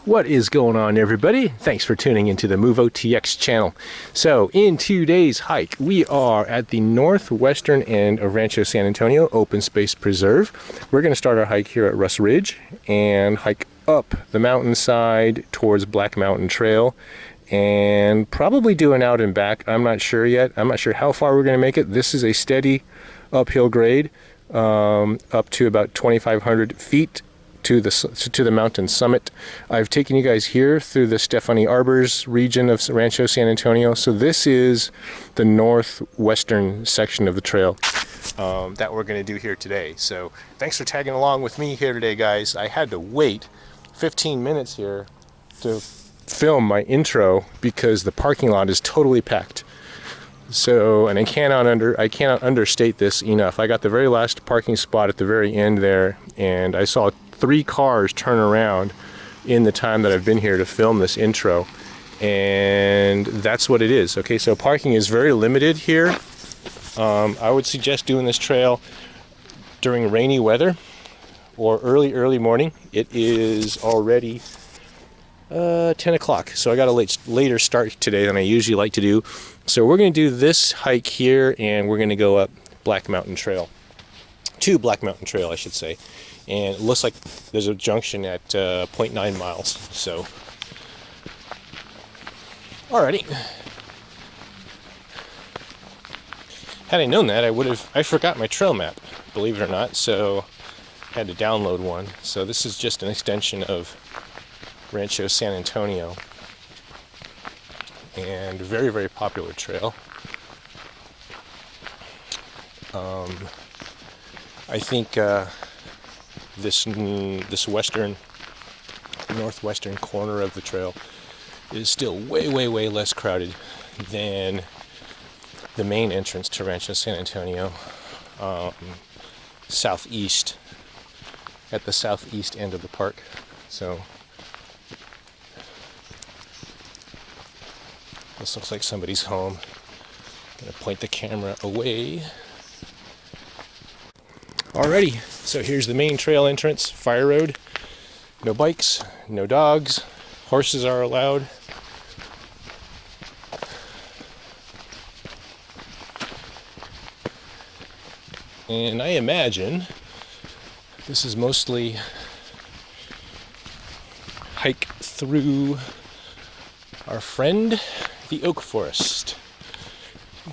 What is going on, everybody? Thanks for tuning into the MoveOTX channel. So in today's hike, we are at the northwestern end of Rancho San Antonio Open Space Preserve. We're going to start our hike here at Rhus Ridge and hike up the mountainside towards Black Mountain Trail and probably do an out and back. I'm not sure yet. I'm not sure how far we're going to make it. This is a steady uphill grade up to about 2,500 feet to the mountain summit. I've taken you guys here through the Stephanie Arbors region of Rancho San Antonio. So this is the northwestern section of the trail that we're going to do here today. So thanks for tagging along with me here today, guys. I had to wait 15 minutes here to film my intro because the parking lot is totally packed. So, and I cannot understate this enough. I got the very last parking spot at the very end there, and I saw 3 cars turn around in the time that I've been here to film this intro, and that's what it is. Okay, so parking is very limited here. I would suggest doing this trail during rainy weather or early morning. It is already 10 o'clock, so I got a later start today than I usually like to do. So we're going to do this hike here, and we're going to go up Black Mountain Trail, to Black Mountain Trail, I should say. And it looks like there's a junction at 0.9 miles. So, alrighty. Had I known that, I forgot my trail map, believe it or not. So, I had to download one. So this is just an extension of Rancho San Antonio, and very, very popular trail. I think this northwestern corner of the trail is still way less crowded than the main entrance to Rancho San Antonio, southeast, at the southeast end of the park. So this looks like somebody's home. I'm gonna point the camera away. Alrighty, so here's the main trail entrance, fire road. No bikes, no dogs, horses are allowed. And I imagine this is mostly hike through our friend, the oak forest.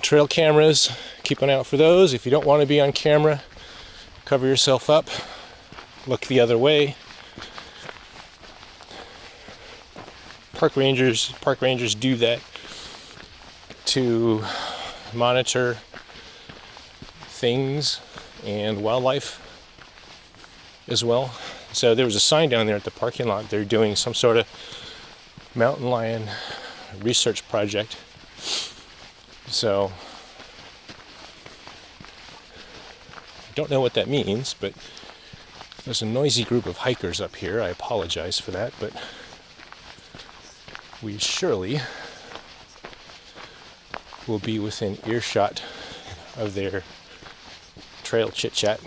Trail cameras, keep an eye out for those. If you don't want to be on camera, cover yourself up, look the other way. Park rangers do that to monitor things and wildlife as well. So there was a sign down there at the parking lot. They're doing some sort of mountain lion research project. So don't know what that means, but there's a noisy group of hikers up here. I apologize for that, but we surely will be within earshot of their trail chit-chat.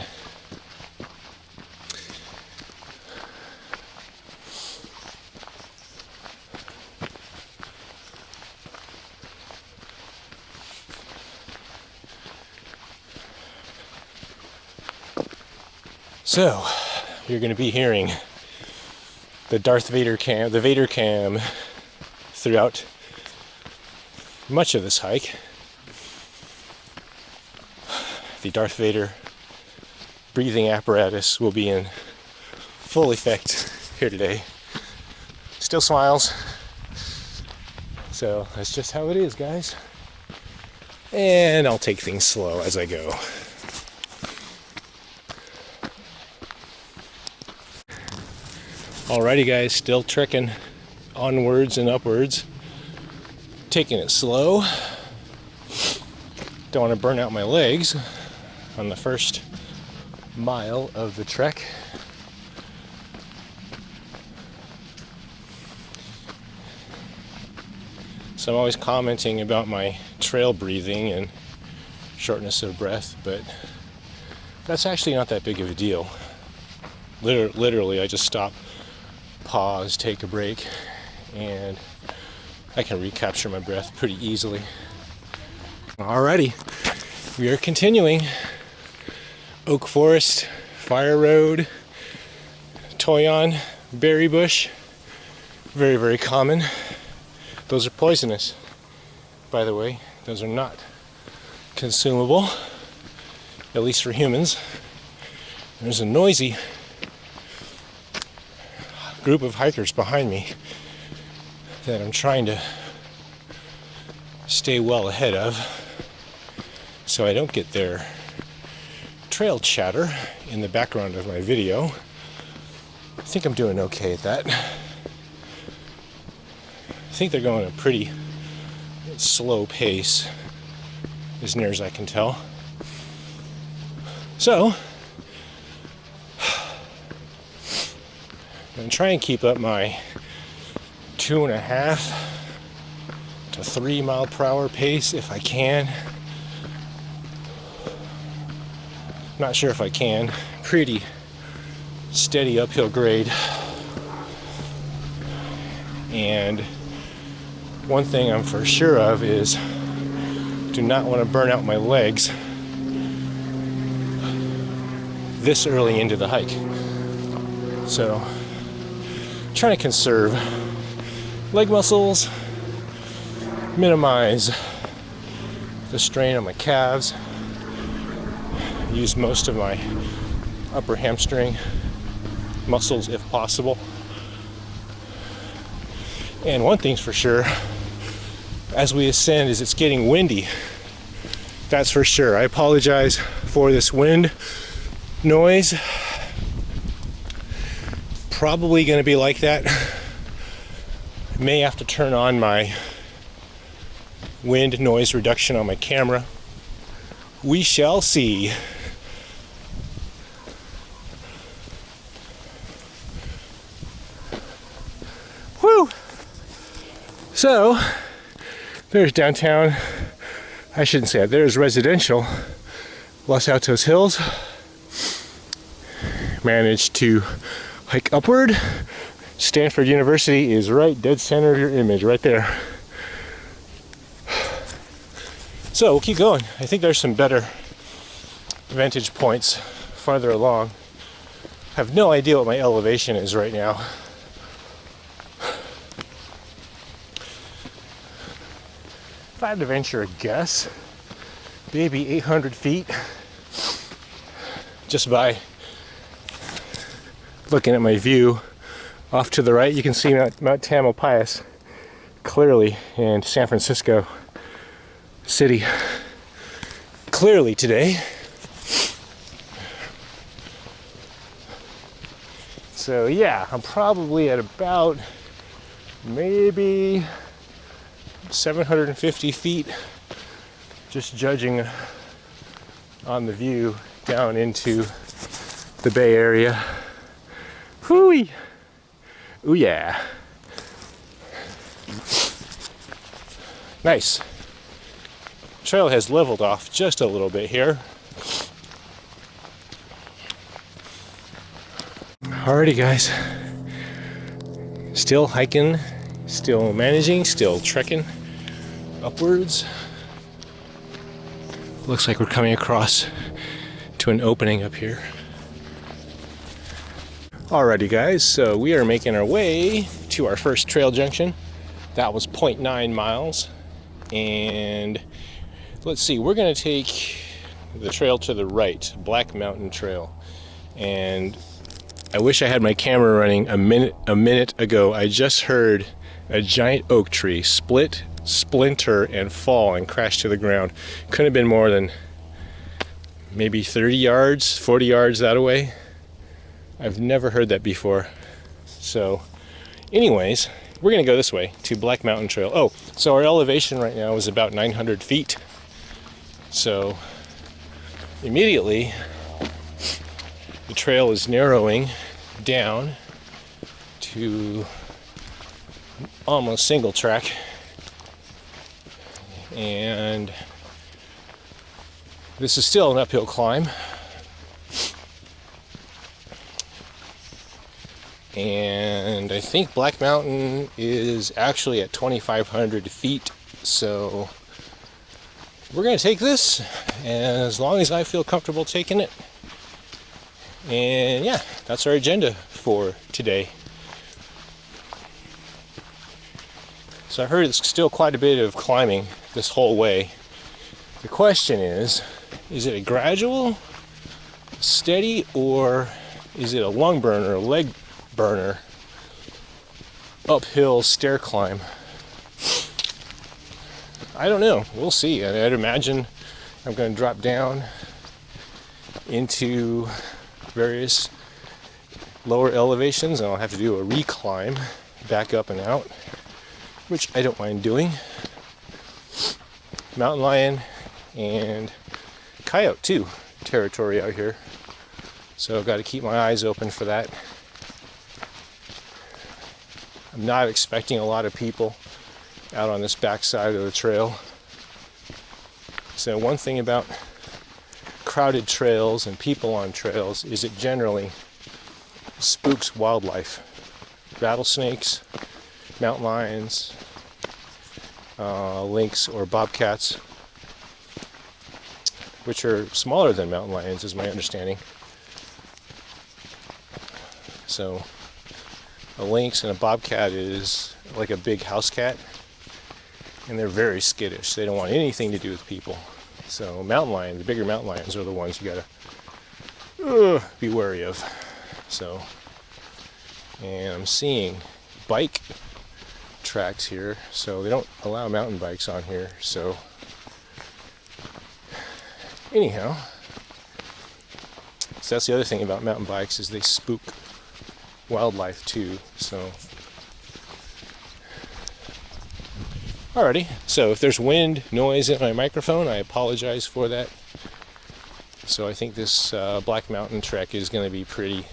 So, you're going to be hearing the Vader cam throughout much of this hike. The Darth Vader breathing apparatus will be in full effect here today. Still smiles. So, that's just how it is, guys. And I'll take things slow as I go. Alrighty, guys, still trekking onwards and upwards, taking it slow. Don't want to burn out my legs on the first mile of the trek. So I'm always commenting about my trail breathing and shortness of breath, but that's actually not that big of a deal. Literally, I just stop pause, take a break, and I can recapture my breath pretty easily. Alrighty, we are continuing. Oak forest, fire road, toyon, berry bush, very, very common. Those are poisonous, by the way. Those are not consumable, at least for humans. There's a noisy group of hikers behind me that I'm trying to stay well ahead of so I don't get their trail chatter in the background of my video. I think I'm doing okay at that. I think they're going at a pretty slow pace, as near as I can tell. So, I'm going to try and keep up my 2.5 to 3 mile per hour pace if I can. Not sure if I can. Pretty steady uphill grade. And one thing I'm for sure of is do not want to burn out my legs this early into the hike. So, trying to conserve leg muscles, minimize the strain on my calves, use most of my upper hamstring muscles if possible. And one thing's for sure, as we ascend, is it's getting windy. That's for sure. I apologize for this wind noise. Probably going to be like that. I may have to turn on my wind noise reduction on my camera. We shall see. Whew! So, there's downtown. I shouldn't say that. There's residential Los Altos Hills. Managed to hike upward. Stanford University is right dead center of your image, right there. So we'll keep going. I think there's some better vantage points farther along. I have no idea what my elevation is right now. If I had to venture a guess, maybe 800 feet, just by looking at my view off to the right. You can see Mount Tamalpais clearly, and San Francisco City clearly today. So yeah, I'm probably at about maybe 750 feet, just judging on the view down into the Bay Area. Hooey! Ooh yeah. Nice. Trail has leveled off just a little bit here. Alrighty guys. Still hiking, still managing, still trekking upwards. Looks like we're coming across to an opening up here. Alrighty guys, so we are making our way to our first trail junction. That was 0.9 miles. And let's see, we're gonna take the trail to the right, Black Mountain Trail. And I wish I had my camera running a minute ago. I just heard a giant oak tree split, splinter, and fall and crash to the ground. Couldn't have been more than maybe 30 yards, 40 yards that way. I've never heard that before. So anyways, we're gonna go this way to Black Mountain Trail. Oh, so our elevation right now is about 900 feet. So immediately the trail is narrowing down to almost single track. And this is still an uphill climb. And I think Black Mountain is actually at 2,500 feet, so we're going to take this, and as long as I feel comfortable taking it. And yeah, that's our agenda for today. So I heard it's still quite a bit of climbing this whole way. The question is it a gradual, steady, or is it a lung burner, a leg burner, uphill stair climb? I don't know. We'll see. I'd imagine I'm going to drop down into various lower elevations, and I'll have to do a reclimb back up and out, which I don't mind doing. Mountain lion and coyote too territory out here, so I've got to keep my eyes open for that. I'm not expecting a lot of people out on this backside of the trail. So one thing about crowded trails and people on trails is it generally spooks wildlife. Rattlesnakes, mountain lions, lynx or bobcats, which are smaller than mountain lions is my understanding. So a lynx and a bobcat is like a big house cat, and they're very skittish. They don't want anything to do with people. So mountain lion, the bigger mountain lions are the ones you gotta be wary of. So, and I'm seeing bike tracks here, so they don't allow mountain bikes on here. So anyhow, so that's the other thing about mountain bikes, is they spook wildlife too. So alrighty, so if there's wind noise in my microphone, I apologize for that. So I think this Black Mountain trek is going to be pretty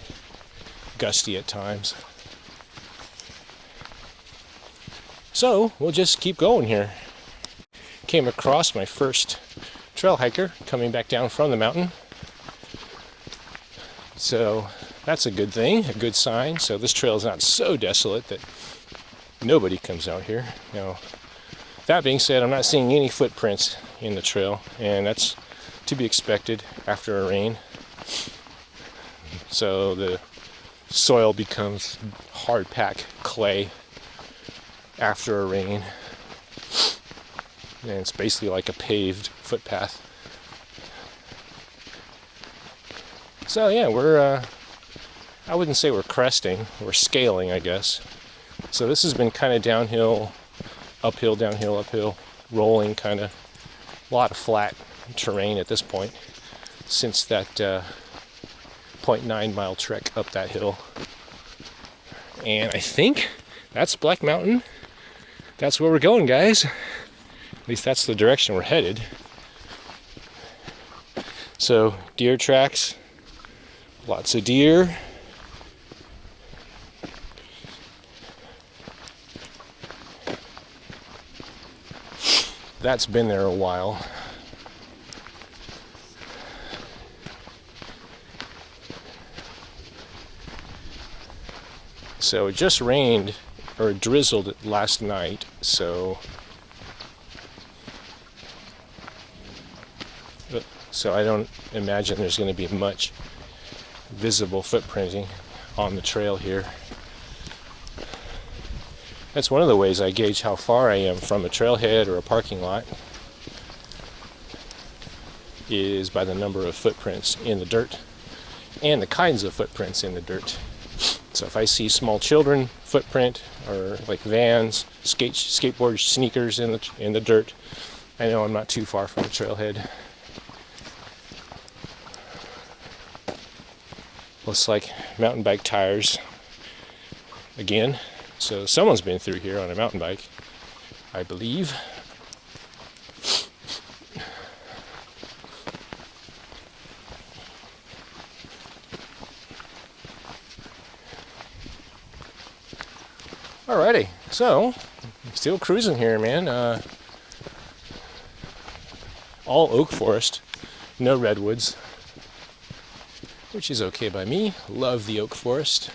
gusty at times. So we'll just keep going here. Came across my first trail hiker coming back down from the mountain. So that's a good thing, a good sign. So this trail is not so desolate that nobody comes out here. Now, that being said, I'm not seeing any footprints in the trail, and that's to be expected after a rain. So the soil becomes hard packed clay after a rain, and it's basically like a paved footpath. So yeah, we're I wouldn't say we're cresting, we're scaling, I guess. So this has been kind of downhill, uphill, downhill, uphill, rolling, kind of a lot of flat terrain at this point since that 0.9 mile trek up that hill. And I think that's Black Mountain. That's where we're going, guys. At least that's the direction we're headed. So deer tracks, lots of deer. That's been there a while. So it just rained or drizzled last night, so I don't imagine there's going to be much visible footprinting on the trail here. That's one of the ways I gauge how far I am from a trailhead or a parking lot, is by the number of footprints in the dirt and the kinds of footprints in the dirt. So if I see small children footprint, or like vans, skateboard sneakers in the dirt, I know I'm not too far from the trailhead. Looks like mountain bike tires again. So someone's been through here on a mountain bike, I believe. Alrighty, so still cruising here, man. All oak forest, no redwoods, which is okay by me. Love the oak forest.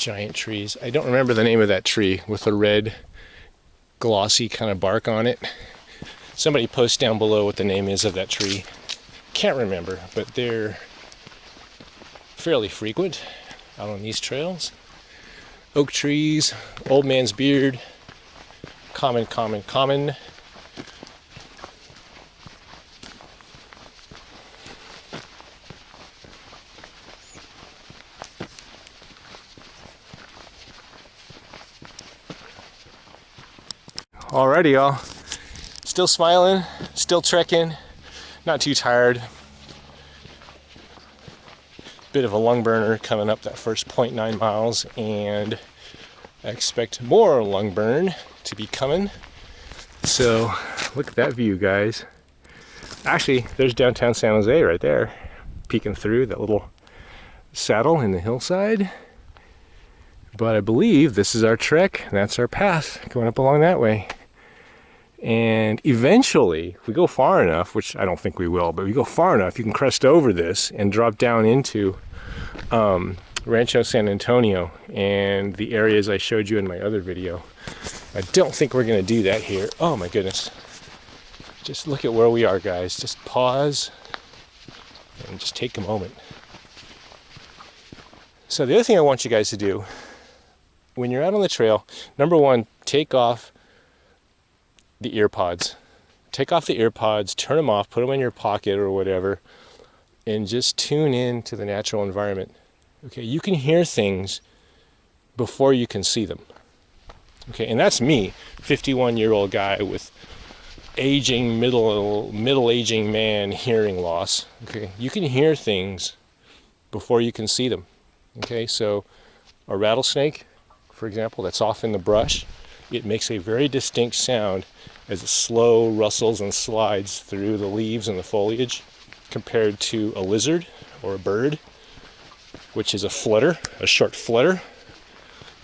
Giant trees. I don't remember the name of that tree with the red glossy kind of bark on it. Somebody post down below what the name is of that tree. Can't remember, but they're fairly frequent out on these trails. Oak trees, old man's beard, common. Alrighty, y'all. Still smiling, still trekking, not too tired. Bit of a lung burner coming up that first 0.9 miles, and I expect more lung burn to be coming. So look at that view, guys. Actually, there's downtown San Jose right there, peeking through that little saddle in the hillside. But I believe this is our trek, and that's our path going up along that way. And eventually, if we go far enough, which I don't think we will, but we go far enough, you can crest over this and drop down into Rancho San Antonio and the areas I showed you in my other video. I don't think we're going to do that here. Oh my goodness. Just look at where we are, guys. Just pause and just take a moment. So the other thing I want you guys to do when you're out on the trail, number one, take off the ear pods. Take off the ear pods, turn them off, put them in your pocket or whatever, and just tune in to the natural environment. Okay, you can hear things before you can see them. Okay, and that's me, 51-year-old guy with aging, middle-aging man hearing loss. Okay, you can hear things before you can see them. Okay, so a rattlesnake, for example, that's off in the brush, it makes a very distinct sound as it slow rustles and slides through the leaves and the foliage, compared to a lizard or a bird, which is a flutter, a short flutter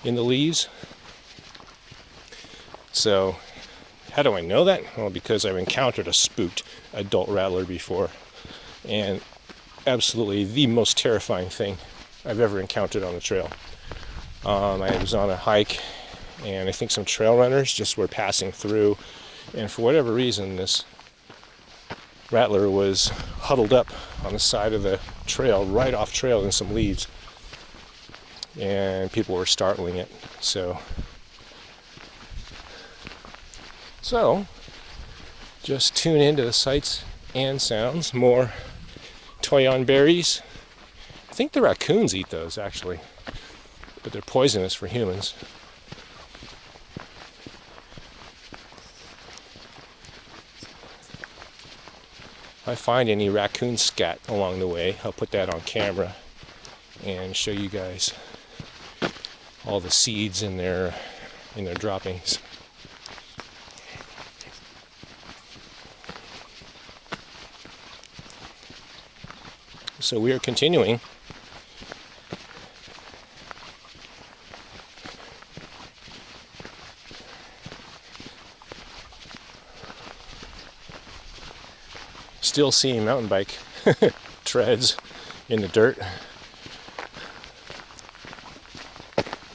in the leaves. So how do I know that? Well, because I've encountered a spooked adult rattler before, and absolutely the most terrifying thing I've ever encountered on the trail. I was on a hike, and I think some trail runners just were passing through, and for whatever reason this rattler was huddled up on the side of the trail, right off trail in some leaves, and people were startling it. So just tune into the sights and sounds. More toyon berries. I think the raccoons eat those actually, but they're poisonous for humans. If I find any raccoon scat along the way, I'll put that on camera and show you guys all the seeds in their droppings. So we are continuing. Still seeing mountain bike treads in the dirt.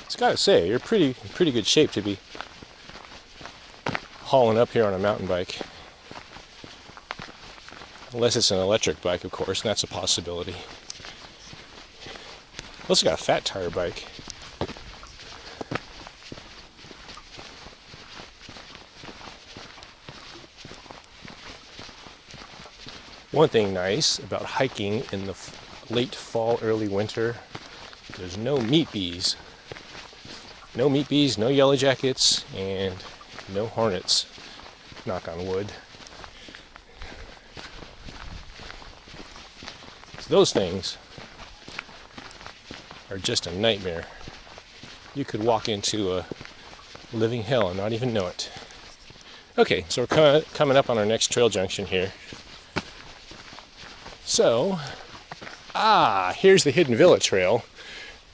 It's gotta say, you're pretty good shape to be hauling up here on a mountain bike. Unless it's an electric bike, of course, and that's a possibility. Also got a fat tire bike. One thing nice about hiking in the late fall, early winter, there's no meat bees. No meat bees, no yellow jackets, and no hornets. Knock on wood. So those things are just a nightmare. You could walk into a living hell and not even know it. Okay, so we're coming up on our next trail junction here. So, here's the Hidden Villa trail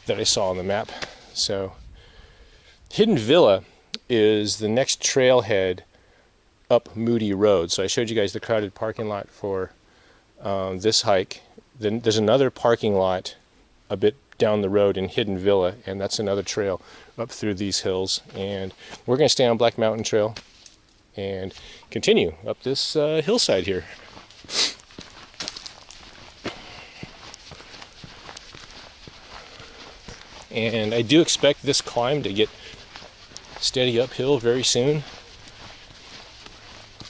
that I saw on the map. So, Hidden Villa is the next trailhead up Moody Road. So I showed you guys the crowded parking lot for this hike. Then there's another parking lot a bit down the road in Hidden Villa, and that's another trail up through these hills. And we're going to stay on Black Mountain Trail and continue up this hillside here. And I do expect this climb to get steady uphill very soon.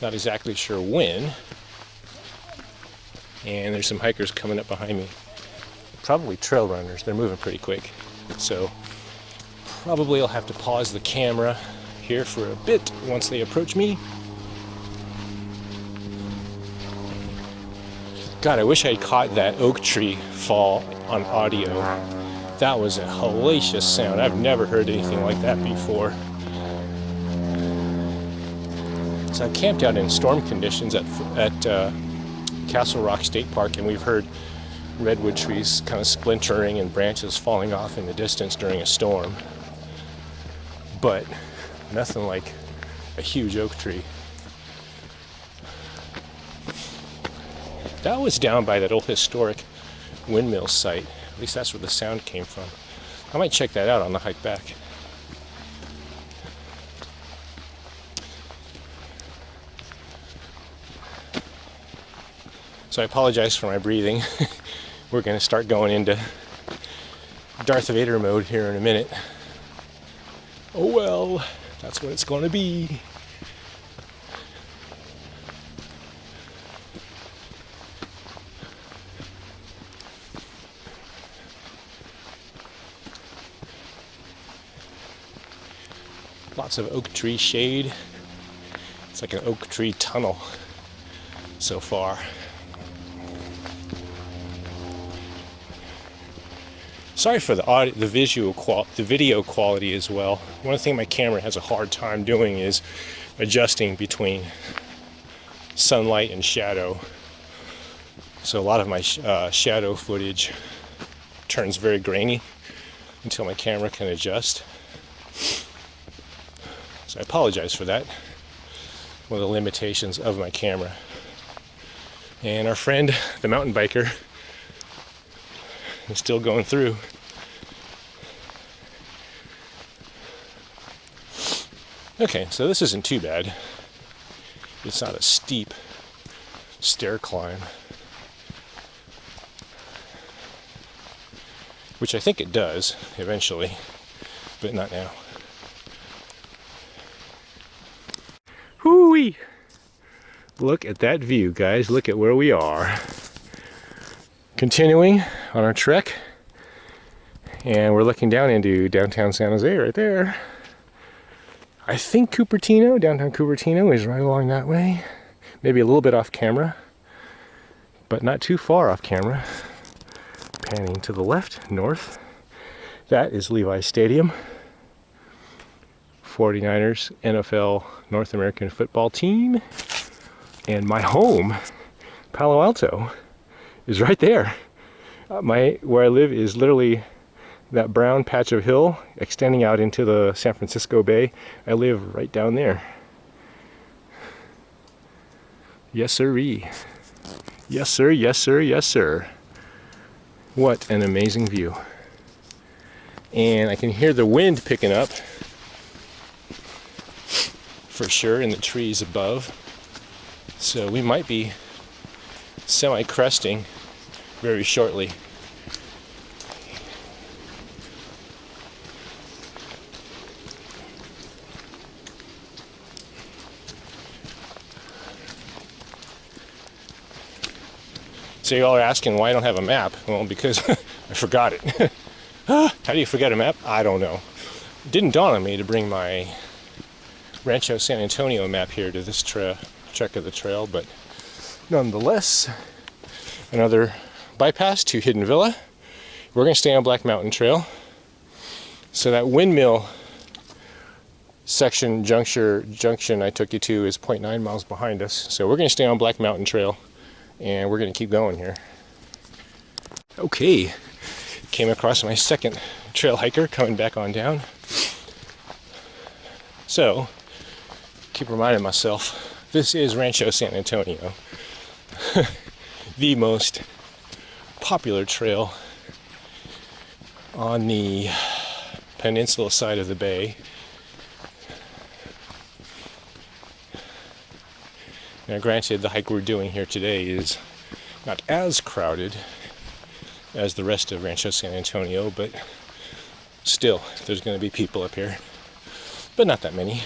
Not exactly sure when. And there's some hikers coming up behind me. Probably trail runners. They're moving pretty quick. So probably I'll have to pause the camera here for a bit once they approach me. God, I wish I'd caught that oak tree fall on audio. That was a hellacious sound. I've never heard anything like that before. So I camped out in storm conditions at Castle Rock State Park, and we've heard redwood trees kind of splintering and branches falling off in the distance during a storm. But nothing like a huge oak tree. That was down by that old historic windmill site. At least that's where the sound came from. I might check that out on the hike back. So I apologize for my breathing. We're going to start going into Darth Vader mode here in a minute. Oh well, that's what it's going to be. Lots of oak tree shade. It's like an oak tree tunnel so far. Sorry for the audio, the video quality as well. One thing my camera has a hard time doing is adjusting between sunlight and shadow. So a lot of my shadow footage turns very grainy until my camera can adjust. So I apologize for that. One of the limitations of my camera. And our friend, the mountain biker, is still going through. Okay, so this isn't too bad. It's not a steep stair climb, which I think it does eventually, but not now. Hoo-wee! Look at that view, guys. Look at where we are. Continuing on our trek, and we're looking down into downtown San Jose right there. I think Cupertino, downtown Cupertino, is right along that way. Maybe a little bit off camera, but not too far off camera. Panning to the left, north. That is Levi's Stadium. 49ers NFL North American football team. And my home, Palo Alto, is right there. Where I live is literally that brown patch of hill extending out into the San Francisco Bay. I live right down there. Yes sirree. Yes sir, yes sir, yes sir. What an amazing view. And I can hear the wind picking up for sure in the trees above. So we might be semi-cresting very shortly. So you all are asking why I don't have a map. Well, because I forgot it. How do you forget a map? I don't know. It didn't dawn on me to bring my Rancho San Antonio map here to this trek of the trail, but nonetheless, another bypass to Hidden Villa. We're going to stay on Black Mountain Trail. So that windmill section junction I took you to is 0.9 miles behind us. So we're going to stay on Black Mountain Trail, and we're going to keep going here. Okay, came across my second trail hiker coming back on down. So, keep reminding myself, this is Rancho San Antonio, the most popular trail on the peninsula side of the bay. Now granted, the hike we're doing here today is not as crowded as the rest of Rancho San Antonio, but still, there's going to be people up here, but not that many.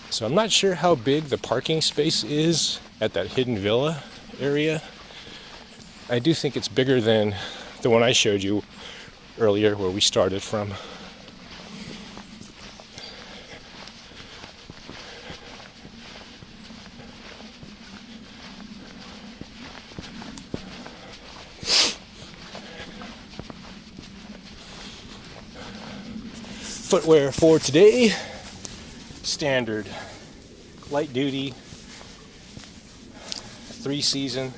So I'm not sure how big the parking space is at that hidden villa area. I do think it's bigger than the one I showed you earlier where we started from. Footwear for today, standard light duty 3-season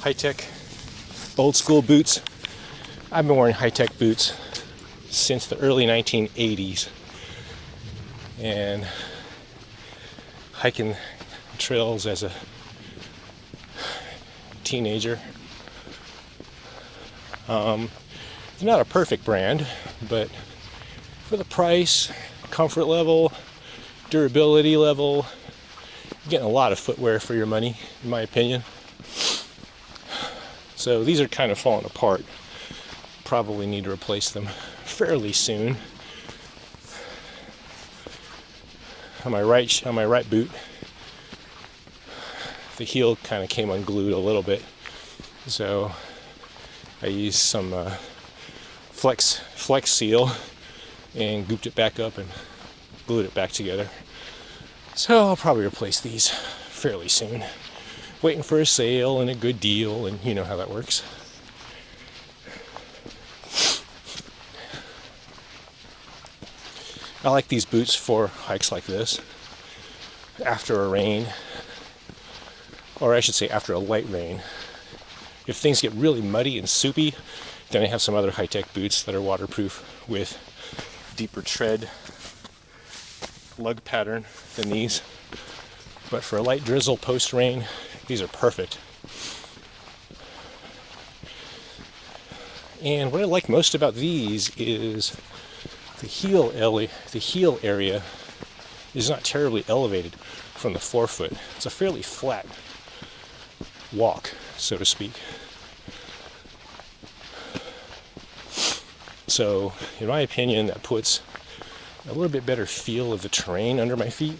high-tech old school boots. I've been wearing high-tech boots since the early 1980s and hiking trails as a teenager. They're not a perfect brand, but for the price, comfort level, durability level, you're getting a lot of footwear for your money, in my opinion. So these are kind of falling apart. Probably need to replace them fairly soon. On my right boot, the heel kind of came unglued a little bit, so I used some Flex Seal and gooped it back up and glued it back together. So I'll probably replace these fairly soon. Waiting for a sale and a good deal, and you know how that works. I like these boots for hikes like this. After a rain, or I should say after a light rain. If things get really muddy and soupy, then I have some other high-tech boots that are waterproof with deeper tread lug pattern than these. But for a light drizzle post-rain, these are perfect. And what I like most about these is the heel area is not terribly elevated from the forefoot. It's a fairly flat walk, so to speak. So, in my opinion, that puts a little bit better feel of the terrain under my feet.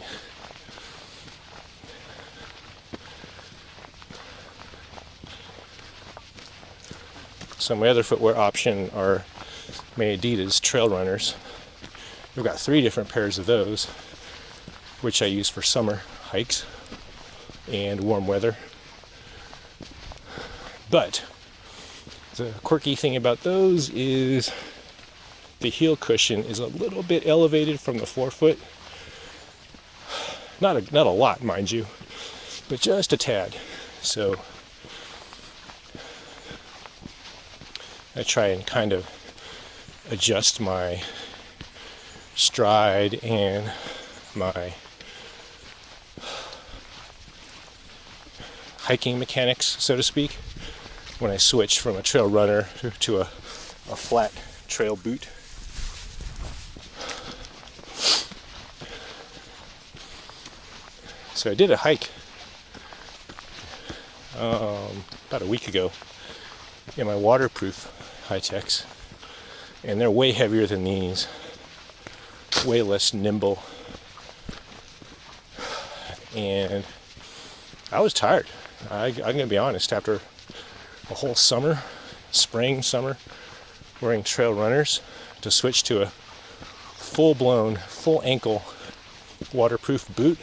So my other footwear option are my Adidas Trail Runners. I've got 3 different pairs of those, which I use for summer hikes and warm weather. But the quirky thing about those is the heel cushion is a little bit elevated from the forefoot. Not a lot, mind you, but just a tad. So I try and kind of adjust my stride and my hiking mechanics, so to speak, when I switch from a trail runner to a flat trail boot. So I did a hike about a week ago in my waterproof high-techs, and they're way heavier than these, way less nimble, and I was tired. I'm gonna be honest, after a whole summer, summer, wearing trail runners, to switch to a full-blown, full ankle waterproof boot,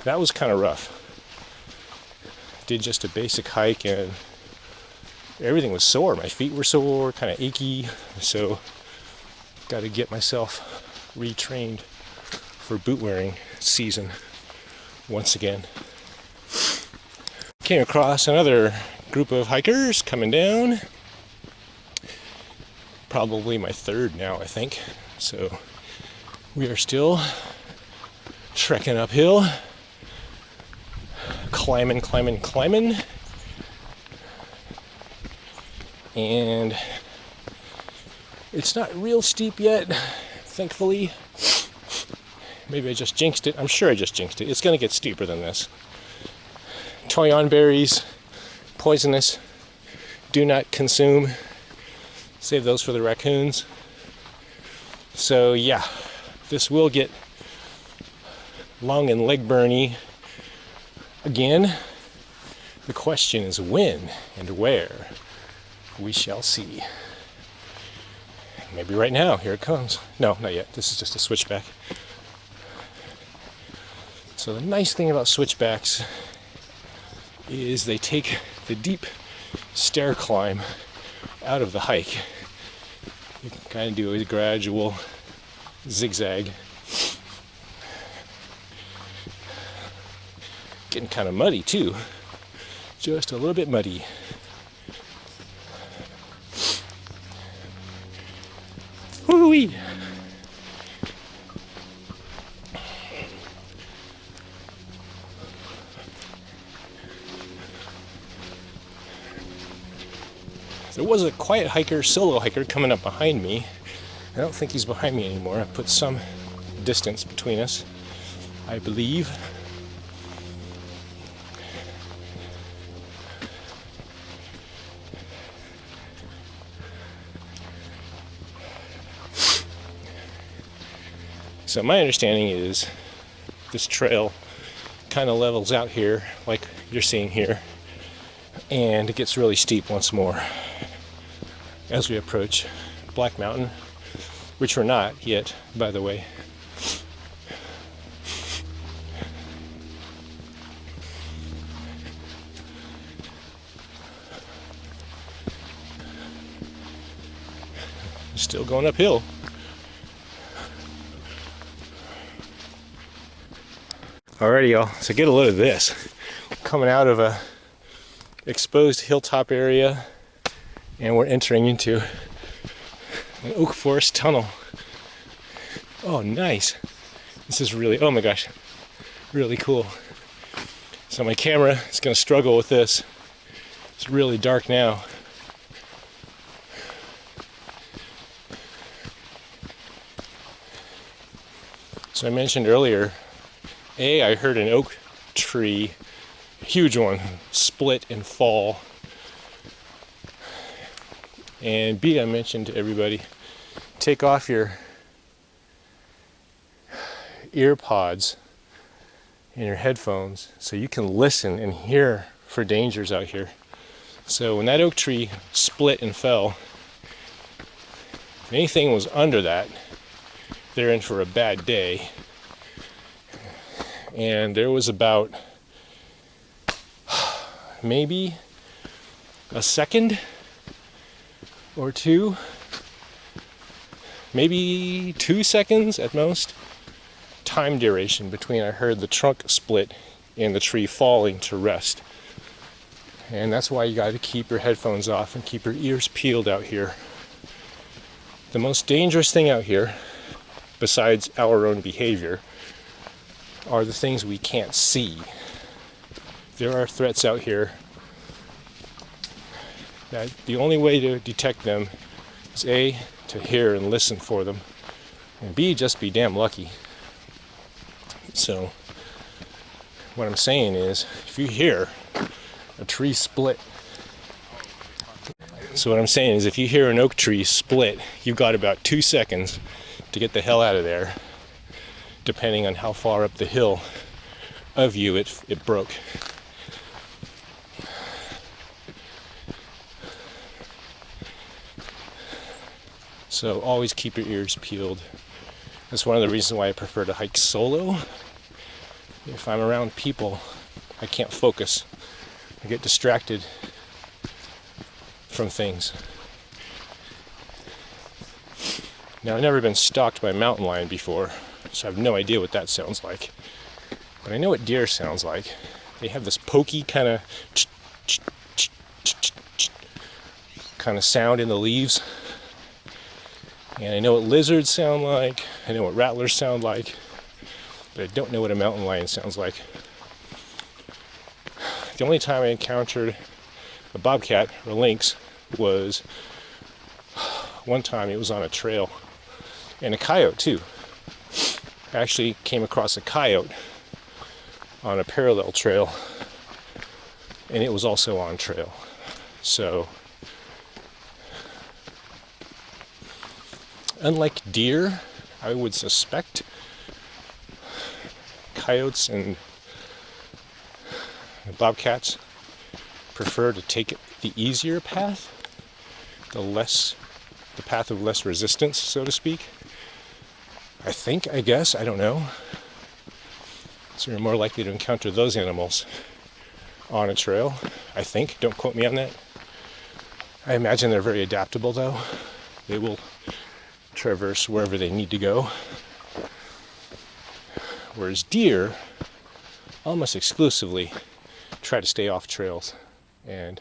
that was kind of rough. Did just a basic hike and everything was sore. My feet were sore, kind of achy, so got to get myself retrained for boot wearing season once again. Came across another group of hikers coming down. Probably my 3rd now, I think. So we are still trekking uphill. climbing. And it's not real steep yet, thankfully. Maybe I just jinxed it. I'm sure I just jinxed it. It's going to get steeper than this. Toyon berries, poisonous. Do not consume. Save those for the raccoons. So yeah, this will get lung and leg burny again. The question is when and where. We shall see. Maybe right now. Here it comes. No, not yet. This is just a switchback. So the nice thing about switchbacks is they take the deep stair climb out of the hike. You can kind of do a gradual zigzag. Getting kind of muddy too. Just a little bit muddy. Woo-wee! There was a quiet hiker, solo hiker, coming up behind me. I don't think he's behind me anymore. I put some distance between us, I believe. So my understanding is this trail kind of levels out here, like you're seeing here, and it gets really steep once more as we approach Black Mountain, which we're not yet, by the way. Still going uphill. Alrighty, y'all, so get a load of this. Coming out of a exposed hilltop area, and we're entering into an oak forest tunnel. Oh, nice. This is really, oh my gosh, really cool. So my camera is going to struggle with this. It's really dark now. So I mentioned earlier, I heard an oak tree, a huge one, split and fall. And B, I mentioned to everybody, take off your ear pods and your headphones so you can listen and hear for dangers out here. So when that oak tree split and fell, if anything was under that, they're in for a bad day. And there was about maybe a second or two, maybe 2 seconds at most, time duration between I heard the trunk split and the tree falling to rest. And that's why you got to keep your headphones off and keep your ears peeled out here. The most dangerous thing out here, besides our own behavior, are the things we can't see. There are threats out here that the only way to detect them is A, to hear and listen for them, and B, just be damn lucky. So what I'm saying is, if you hear a tree split, if you hear an oak tree split, you've got about 2 seconds to get the hell out of there, depending on how far up the hill of you it broke. So always keep your ears peeled. That's one of the reasons why I prefer to hike solo. If I'm around people, I can't focus. I get distracted from things. Now, I've never been stalked by a mountain lion before, so I have no idea what that sounds like. But I know what deer sounds like. They have this pokey kind of sound in the leaves. And I know what lizards sound like. I know what rattlers sound like. But I don't know what a mountain lion sounds like. The only time I encountered a bobcat or lynx was one time. It was on a trail, and a coyote too. I actually came across a coyote on a parallel trail, and it was also on trail. So unlike deer, I would suspect coyotes and bobcats prefer to take the easier path, the path of less resistance, so to speak. I guess, I don't know. So you're more likely to encounter those animals on a trail, I think. Don't quote me on that. I imagine they're very adaptable, though. They will traverse wherever they need to go. Whereas deer almost exclusively try to stay off trails and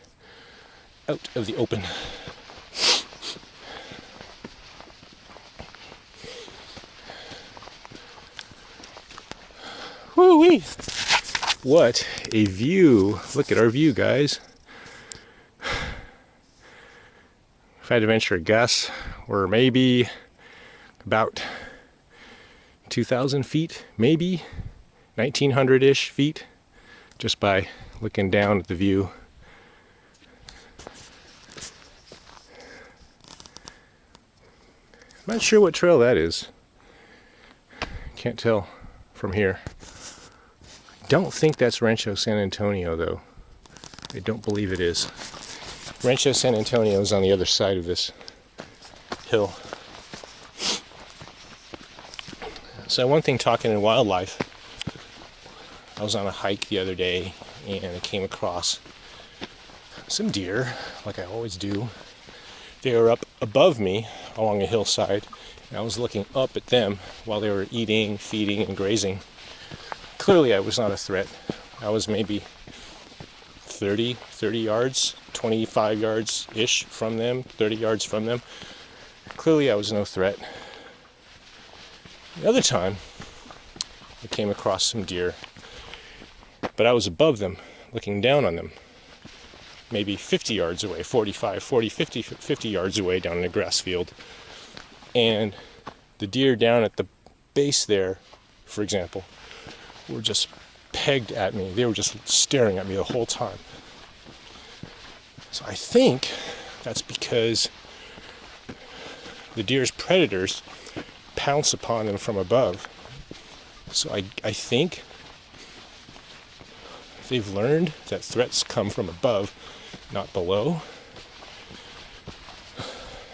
out of the open. Woo-wee! What a view. Look at our view, guys. If I had to venture a guess, we're maybe about 2,000 feet, maybe 1,900-ish feet, just by looking down at the view. I'm not sure what trail that is. Can't tell from here. Don't think that's Rancho San Antonio, though. I don't believe it is. Rancho San Antonio is on the other side of this hill. So one thing, talking in wildlife, I was on a hike the other day and I came across some deer, like I always do. They were up above me along a hillside, and I was looking up at them while they were eating, feeding, and grazing. Clearly I was not a threat. I was maybe 30 yards, 25 yards-ish from them, 30 yards from them. Clearly I was no threat. The other time, I came across some deer, but I was above them, looking down on them, maybe 50 yards away, 50 yards away down in a grass field. And the deer down at the base there, for example, were just pegged at me. They were just staring at me the whole time. So I think that's because the deer's predators pounce upon them from above. So I think they've learned that threats come from above, not below.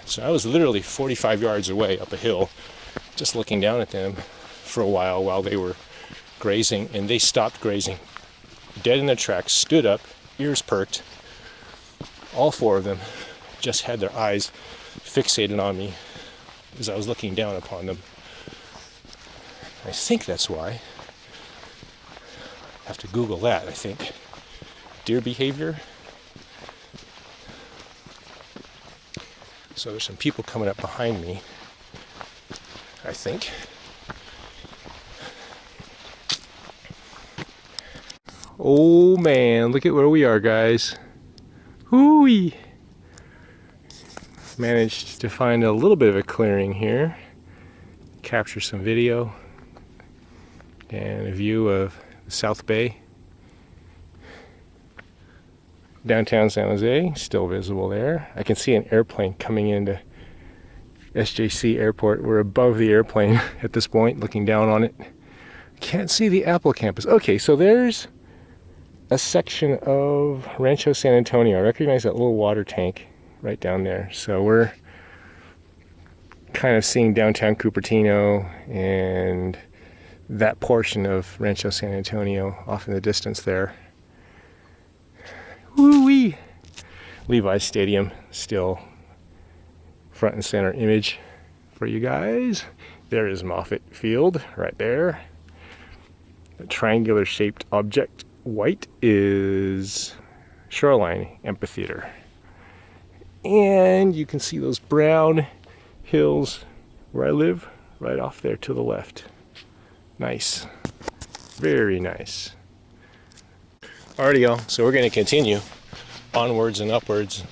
So I was literally 45 yards away up a hill, just looking down at them for a while they were grazing, and they stopped grazing, dead in their tracks, stood up, ears perked. All four of them just had their eyes fixated on me as I was looking down upon them. I think that's why. I have to Google that, I think. Deer behavior. So there's some people coming up behind me, I think. Oh man, look at where we are, guys. Hoo-wee! Managed to find a little bit of a clearing here. Capture some video and a view of the South Bay. Downtown San Jose, still visible there. I can see an airplane coming into SJC Airport. We're above the airplane at this point, looking down on it. Can't see the Apple campus. Okay, so there's a section of Rancho San Antonio. I recognize that little water tank right down there. So we're kind of seeing downtown Cupertino and that portion of Rancho San Antonio off in the distance there. Woo-wee! Levi's Stadium still front and center image for you guys. There is Moffett Field right there. A triangular shaped object. White is Shoreline Amphitheater. And you can see those brown hills where I live right off there to the left. Nice. Very nice. Alrighty, y'all. So we're going to continue onwards and upwards.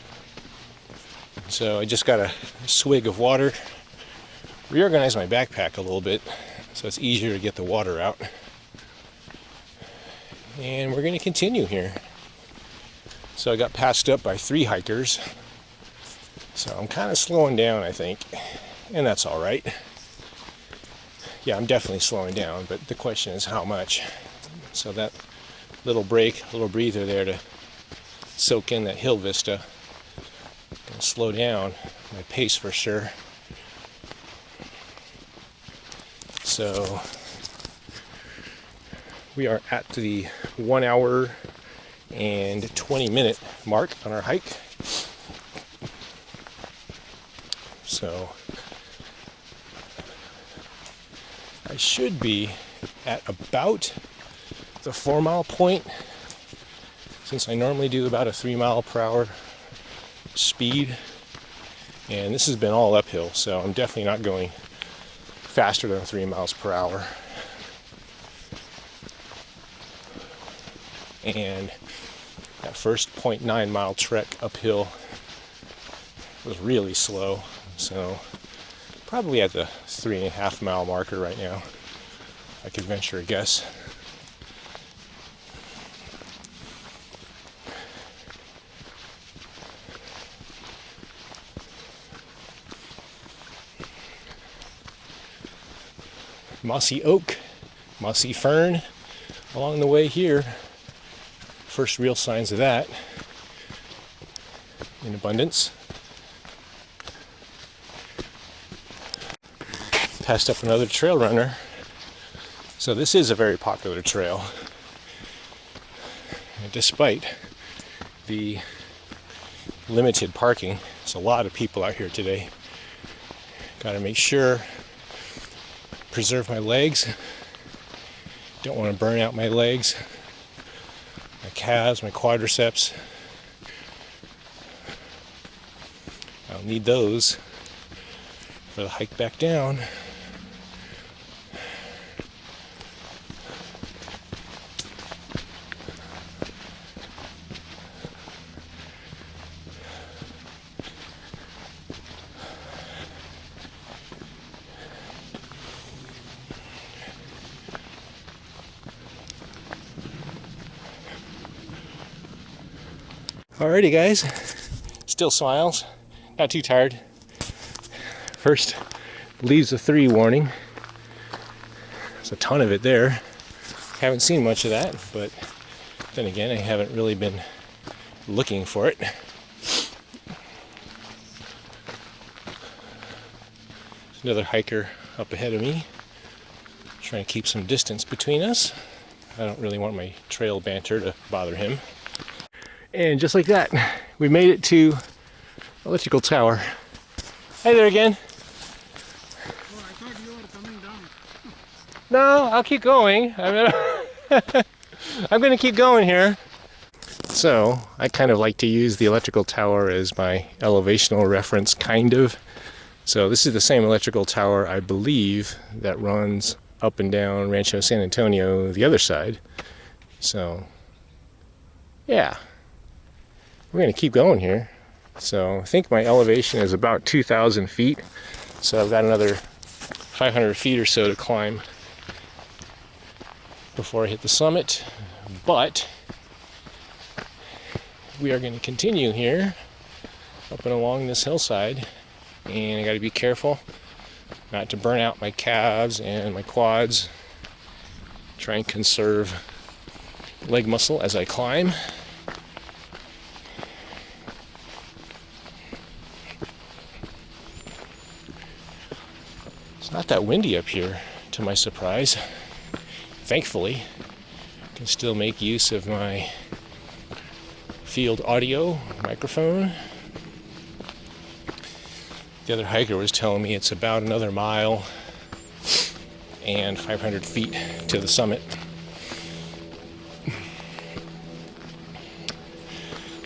So I just got a swig of water. Reorganized my backpack a little bit so it's easier to get the water out. And we're going to continue here. So I got passed up by 3 hikers. So I'm kind of slowing down, I think. And that's all right. Yeah, I'm definitely slowing down, but the question is how much. So that little break, little breather there to soak in that hill vista. Gonna slow down my pace for sure. So we are at the 1 hour and 20 minute mark on our hike. So I should be at about the 4 mile point, since I normally do about a 3 mile per hour speed, and this has been all uphill, so I'm definitely not going faster than 3 miles per hour. And that first 0.9 mile trek uphill was really slow, so probably at the 3.5 mile marker right now, I could venture a guess. Mossy oak, mossy fern along the way here. First real signs of that in abundance. Passed up another trail runner. So this is a very popular trail. And despite the limited parking, there's a lot of people out here today. Got to make sure, preserve my legs. Don't want to burn out my legs, my calves, my quadriceps. I'll need those for the hike back down. Alrighty guys, still smiles, not too tired. First leaves a 3 warning. There's a ton of it there. Haven't seen much of that, but then again, I haven't really been looking for it. There's another hiker up ahead of me, trying to keep some distance between us. I don't really want my trail banter to bother him. And just like that, we made it to electrical tower. Hey there again. Oh, I thought you were coming down. No, I'll keep going. I'm going to keep going here. So, I kind of like to use the electrical tower as my elevational reference, kind of. So this is the same electrical tower, I believe, that runs up and down Rancho San Antonio, the other side. So, yeah. We're going to keep going here. So I think my elevation is about 2,000 feet. So I've got another 500 feet or so to climb before I hit the summit. But we are going to continue here up and along this hillside. And I got to be careful not to burn out my calves and my quads. Try and conserve leg muscle as I climb. It's not that windy up here, to my surprise. Thankfully, I can still make use of my field audio microphone. The other hiker was telling me it's about another mile and 500 feet to the summit.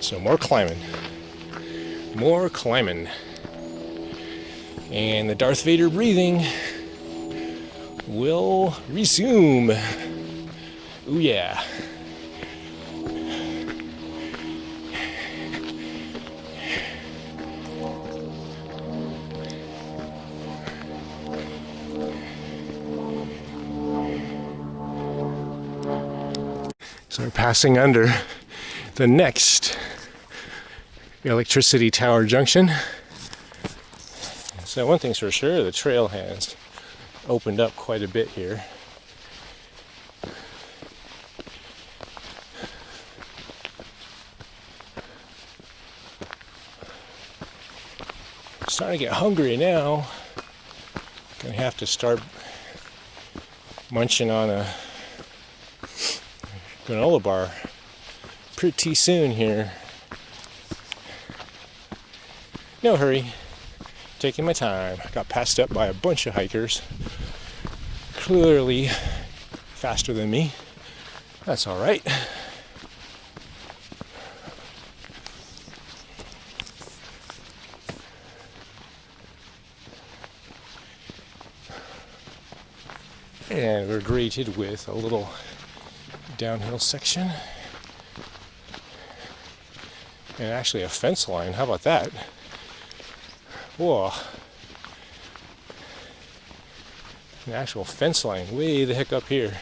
So more climbing. More climbing. And the Darth Vader breathing will resume. Ooh yeah. So we're passing under the next electricity tower junction. So one thing's for sure, the trail has opened up quite a bit here. Starting to get hungry now. Gonna have to start munching on a granola bar pretty soon here. No hurry, taking my time. Got passed up by a bunch of hikers, clearly faster than me. That's all right. And we're greeted with a little downhill section. And actually a fence line. How about that? Whoa. An actual fence line way the heck up here.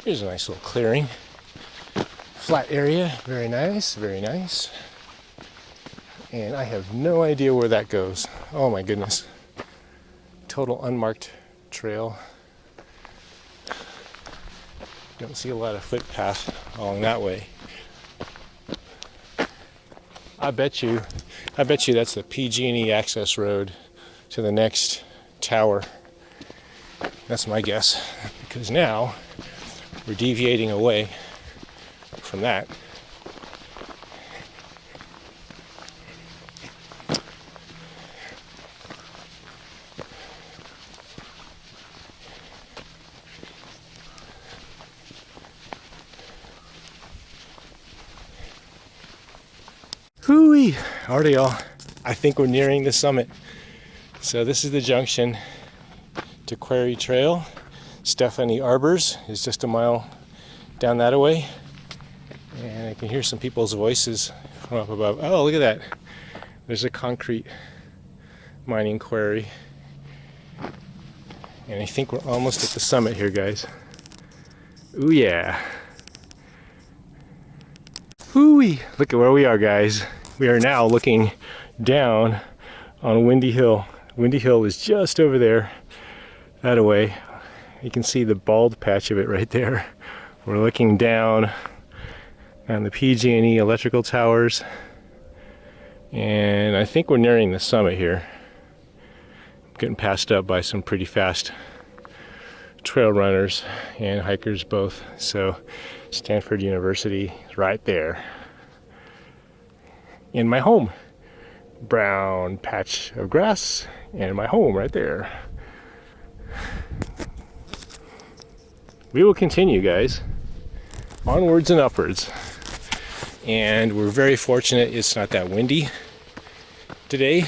Here's a nice little clearing. Flat area, very nice, very nice. And I have no idea where that goes. Oh my goodness. Total unmarked trail. Don't see a lot of footpath along that way. I bet you that's the PG&E access road to the next tower. That's my guess. Because now we're deviating away from that. Hooey! Alrighty, y'all. I think we're nearing the summit. So this is the junction to Quarry Trail. Stephanie Arbors is just a mile down that way. And I can hear some people's voices from up above. Oh, look at that. There's a concrete mining quarry. And I think we're almost at the summit here, guys. Ooh, yeah. Hooey! Look at where we are, guys. We are now looking down on Windy Hill. Windy Hill is just over there, that away. You can see the bald patch of it right there. We're looking down on the PG&E electrical towers. And I think we're nearing the summit here. I'm getting passed up by some pretty fast trail runners and hikers both. So Stanford University is right there. In my home. Brown patch of grass and my home right there. We will continue, guys. Onwards and upwards. And we're very fortunate it's not that windy today.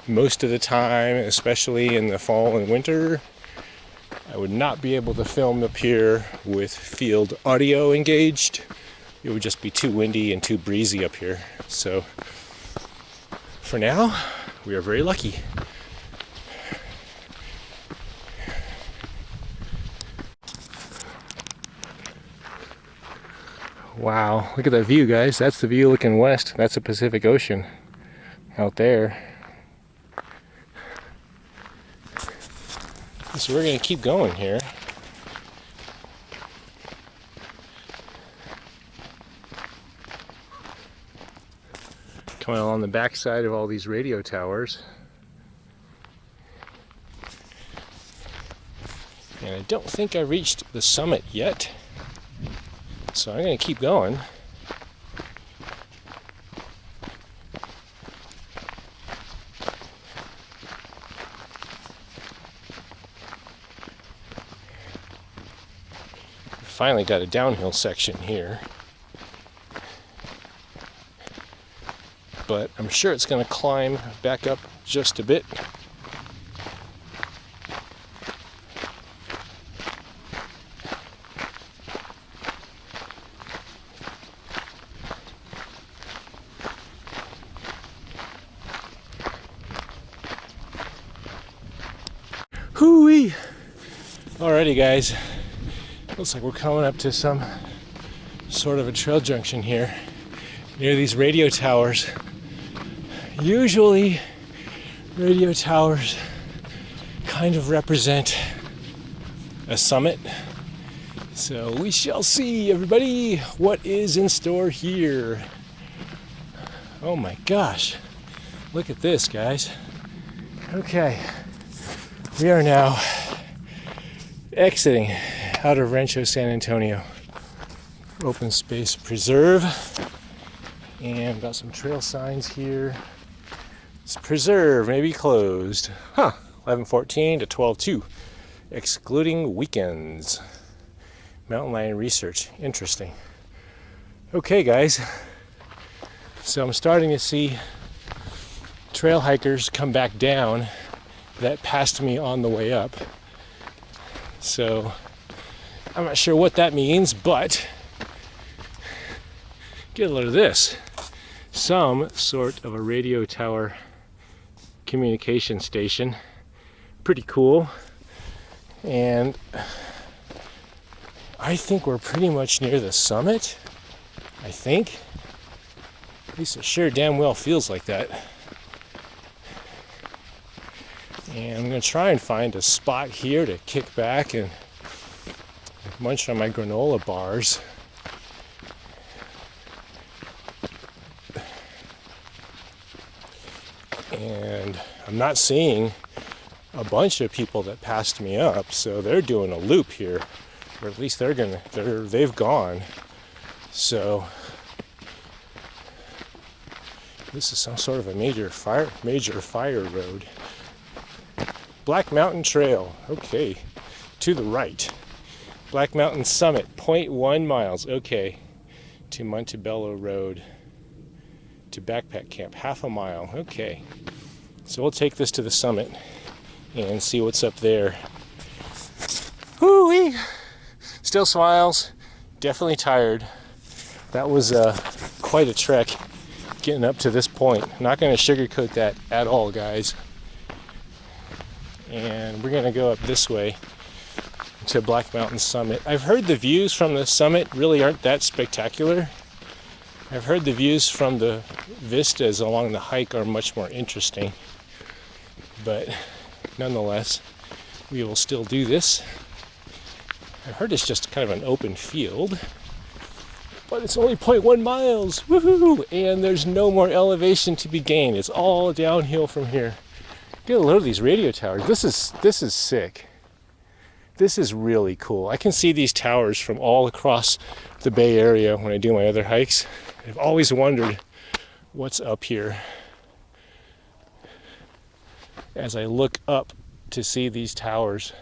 Most of the time, especially in the fall and winter, I would not be able to film up here with field audio engaged. It would just be too windy and too breezy up here. So for now, we are very lucky. Wow, look at that view, guys. That's the view looking west. That's the Pacific Ocean out there. So we're going to keep going here. Coming along the backside of all these radio towers. And I don't think I reached the summit yet. So I'm going to keep going. Finally got a downhill section here. but I'm sure it's going to climb back up just a bit. Hoo-wee! Alrighty guys, looks like we're coming up to some sort of a trail junction here near these radio towers. Usually radio towers kind of represent a summit, so we shall see, everybody, what is in store here. Oh my gosh, look at this, guys. Okay, we are now exiting out of Rancho San Antonio Open Space Preserve, and got some trail signs here. This preserve may be closed. 11:14 to 12:02, excluding weekends. Mountain lion research. Interesting. Okay, guys. So I'm starting to see trail hikers come back down that passed me on the way up. So I'm not sure what that means, but get a load of this. Some sort of a radio tower communication station. Pretty cool. And I think we're pretty much near the summit. I think. At least it sure damn well feels like that. And I'm going to try and find a spot here to kick back and munch on my granola bars. And I'm not seeing a bunch of people that passed me up, so they're doing a loop here, or at least they've gone. So this is some sort of a major fire road. Black Mountain Trail, okay, to the right. Black Mountain Summit, 0.1 miles, okay, to Montebello Road, to Backpack Camp, half a mile, okay. So we'll take this to the summit and see what's up there. Woo-wee! Still smiles, definitely tired. That was quite a trek getting up to this point. Not going to sugarcoat that at all, guys. And we're going to go up this way to Black Mountain Summit. I've heard the views from the summit really aren't that spectacular. I've heard the views from the vistas along the hike are much more interesting. But nonetheless, we will still do this. I've heard it's just kind of an open field, but it's only 0.1 miles. Woohoo! And there's no more elevation to be gained. It's all downhill from here. Get a load of these radio towers. This is sick. This is really cool. I can see these towers from all across the Bay Area when I do my other hikes. I've always wondered what's up here. As I look up to see these towers,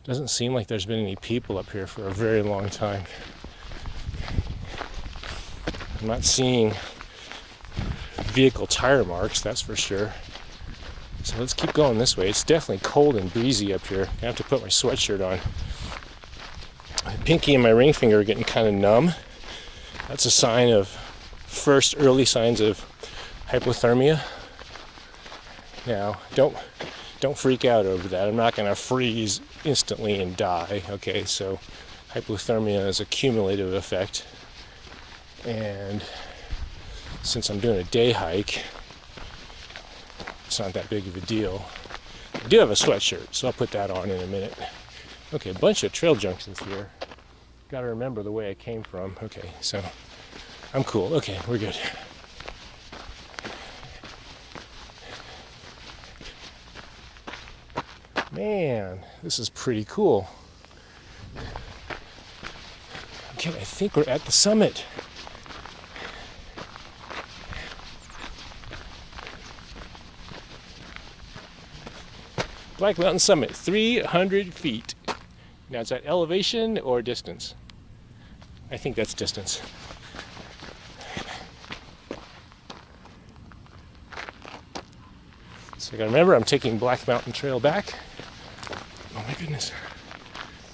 doesn't seem like there's been any people up here for a very long time. I'm not seeing vehicle tire marks, that's for sure. So let's keep going this way. It's definitely cold and breezy up here. I have to put my sweatshirt on. My pinky and my ring finger are getting kind of numb. That's a sign of first early signs of hypothermia. Now, don't freak out over that. I'm not going to freeze instantly and die. Okay, so hypothermia is a cumulative effect. And since I'm doing a day hike, it's not that big of a deal. I do have a sweatshirt, so I'll put that on in a minute. Okay, a bunch of trail junctions here. Gotta remember the way I came from. Okay, so I'm cool. Okay, we're good. Man, this is pretty cool. Okay, I think we're at the summit. Black Mountain Summit, 300 feet. Now, is that elevation or distance? I think that's distance. So I gotta remember, I'm taking Black Mountain Trail back. Oh my goodness.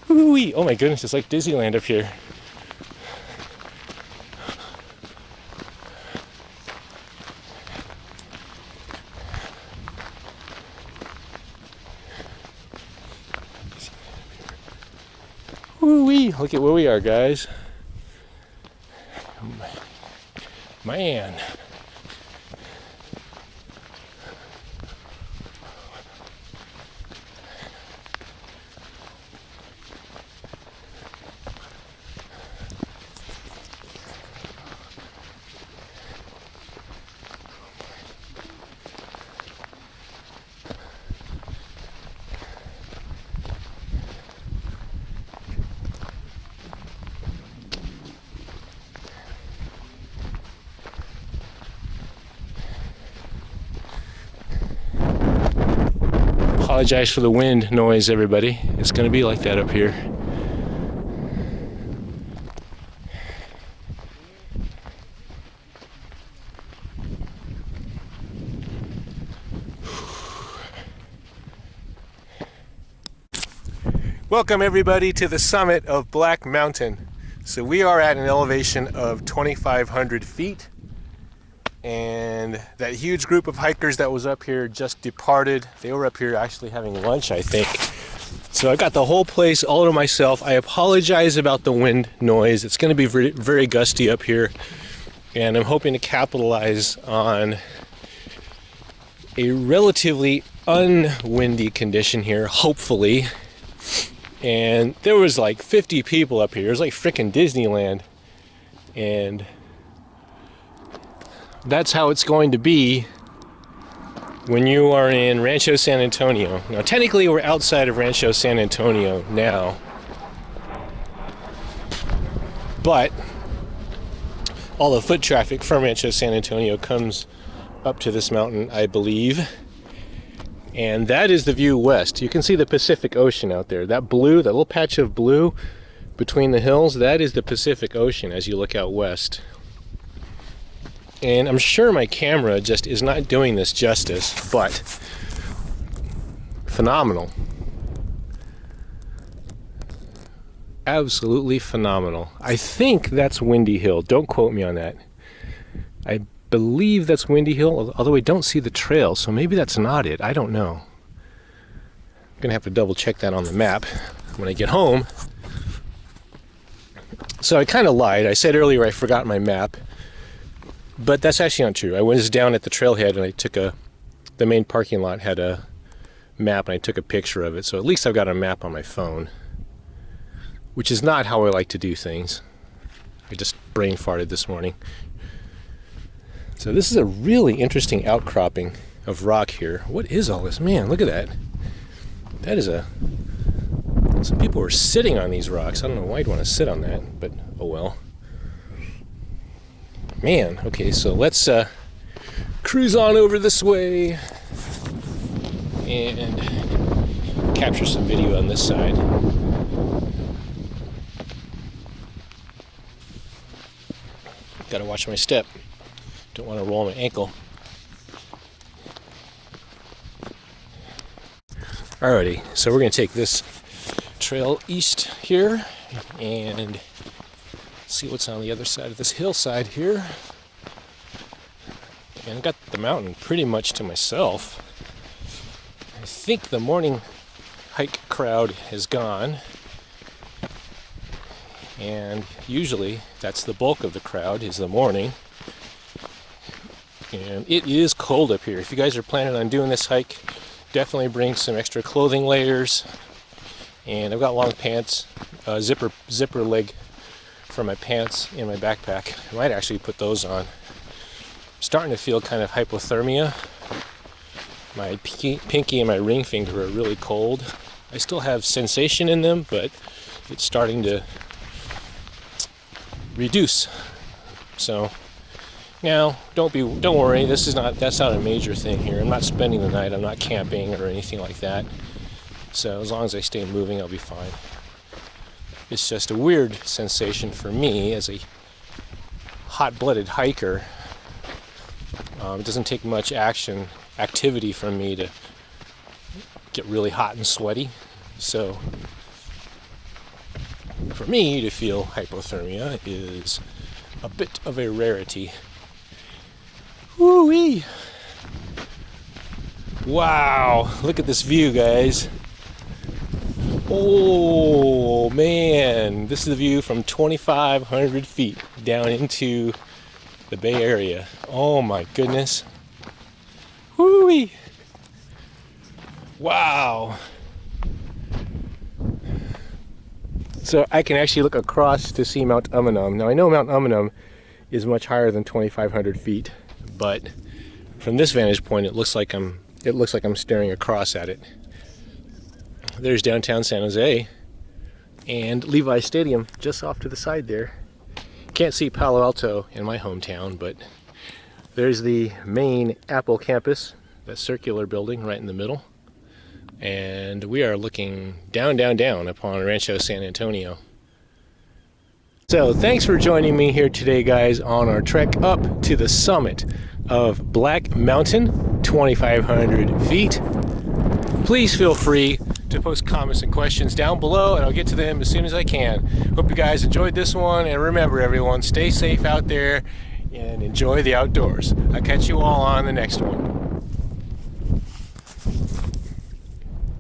Woo-wee. Oh my goodness, it's like Disneyland up here. Woo-wee. Look at where we are, guys. Man. Apologize for the wind noise, everybody. It's going to be like that up here. Welcome everybody to the summit of Black Mountain. So we are at an elevation of 2,500 feet. And that huge group of hikers that was up here just departed. They were up here actually having lunch, I think. So I got the whole place all to myself. I apologize about the wind noise. It's going to be very, very gusty up here. And I'm hoping to capitalize on a relatively unwindy condition here, hopefully. And there was like 50 people up here. It was like frickin' Disneyland. And that's how it's going to be when you are in Rancho San Antonio. Now, technically, we're outside of Rancho San Antonio now, but all the foot traffic from Rancho San Antonio comes up to this mountain, I believe. And that is the view west. You can see the Pacific Ocean out there. That blue, that little patch of blue between the hills, that is the Pacific Ocean as you look out west. And I'm sure my camera just is not doing this justice, but phenomenal. Absolutely phenomenal. I think that's Windy Hill. Don't quote me on that. I believe that's Windy Hill, although I don't see the trail, so maybe that's not it. I don't know. I'm gonna have to double check that on the map when I get home. So I kind of lied. I said earlier I forgot my map. But that's actually not true. I was down at the trailhead and I took the main parking lot had a map and I took a picture of it. So at least I've got a map on my phone, which is not how I like to do things. I just brain farted this morning. So this is a really interesting outcropping of rock here. What is all this? Man, look at that. That is some people were sitting on these rocks. I don't know why you'd want to sit on that, but oh well. Man, okay, so let's cruise on over this way and capture some video on this side. Gotta watch my step. Don't want to roll my ankle. Alrighty, so we're gonna take this trail east here and see what's on the other side of this hillside here. And I've got the mountain pretty much to myself. I think the morning hike crowd has gone. And usually that's the bulk of the crowd is the morning. And it is cold up here. If you guys are planning on doing this hike, definitely bring some extra clothing layers. And I've got long pants, zipper leg for my pants in my backpack. I might actually put those on. I'm starting to feel kind of hypothermia. My pinky and my ring finger are really cold. I still have sensation in them, but it's starting to reduce. So now don't worry, that's not a major thing here. I'm not spending the night, I'm not camping or anything like that. So as long as I stay moving, I'll be fine. It's just a weird sensation for me as a hot-blooded hiker. It doesn't take much action activity for me to get really hot and sweaty. So for me to feel hypothermia is a bit of a rarity. Woo-wee! Wow, look at this view, guys. Oh man, this is the view from 2,500 feet down into the Bay Area. Oh my goodness. Woo-wee! Wow. So I can actually look across to see Mount Umunhum. Now I know Mount Umunhum is much higher than 2,500 feet, but from this vantage point, it looks like I'm staring across at it. There's downtown San Jose and Levi Stadium just off to the side there. Can't see Palo Alto in my hometown, but there's the main Apple campus, that circular building right in the middle. And we are looking down upon Rancho San Antonio. So thanks for joining me here today, guys, on our trek up to the summit of Black Mountain, 2,500 feet. Please feel free to post comments and questions down below, and I'll get to them as soon as I can. Hope you guys enjoyed this one, and remember everyone, stay safe out there and enjoy the outdoors. I'll catch you all on the next one.